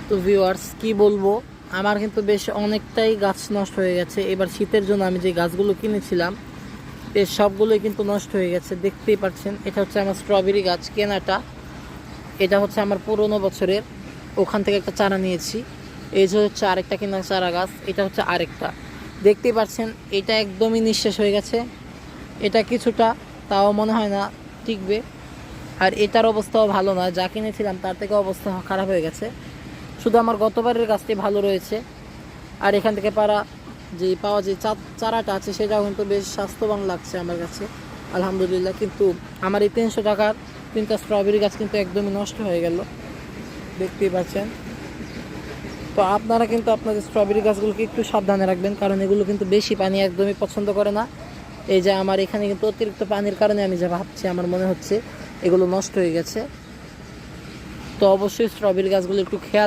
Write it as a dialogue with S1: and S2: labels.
S1: তো ভিউয়ার্স কি বলবো, আমার কিন্তু বেশ অনেকটাই গাছ নষ্ট হয়ে গেছে। এবার শীতের জন্য আমি যে গাছগুলো কিনেছিলাম বেশ সবগুলোই কিন্তু নষ্ট হয়ে গেছে, দেখতেই পাচ্ছেন। এটা হচ্ছে আমার স্ট্রবেরি গাছ কেনাটা, এটা হচ্ছে আমার পুরোনো বছরের, ওখান থেকে একটা চারা নিয়েছি। এই যে হচ্ছে আরেকটা কেনা চারা গাছ, এটা হচ্ছে আরেকটা, দেখতেই পাচ্ছেন। এটা একদমই নিঃশেষ হয়ে গেছে, এটা কিছুটা, তাও মনে হয় না টিকবে। আর এটার অবস্থাও ভালো না, যা কিনেছিলাম তার থেকে অবস্থা খারাপ হয়ে গেছে। শুধু আমার গতবারের গাছটি ভালো রয়েছে। আর এখান থেকে পাওয়া যে চারাটা আছে সেটাও কিন্তু বেশ স্বাস্থ্যবান লাগছে আমার কাছে, আলহামদুলিল্লাহ। কিন্তু আমার এই 300 টাকার 3টা স্ট্রবেরি গাছ কিন্তু একদমই নষ্ট হয়ে গেল, দেখতেই পাচ্ছেন। তো আপনারা কিন্তু আপনাদের স্ট্রবেরি গাছগুলোকে একটু সাবধানে রাখবেন, কারণ এগুলো কিন্তু বেশি পানি একদমই পছন্দ করে না। এই যে আমার এখানে কিন্তু অতিরিক্ত পানির কারণে আমি যা ভাবছি, আমার মনে হচ্ছে এগুলো নষ্ট হয়ে গেছে। তো অবশ্যই স্ট্রবেরি গাছগুলো একটু খেয়াল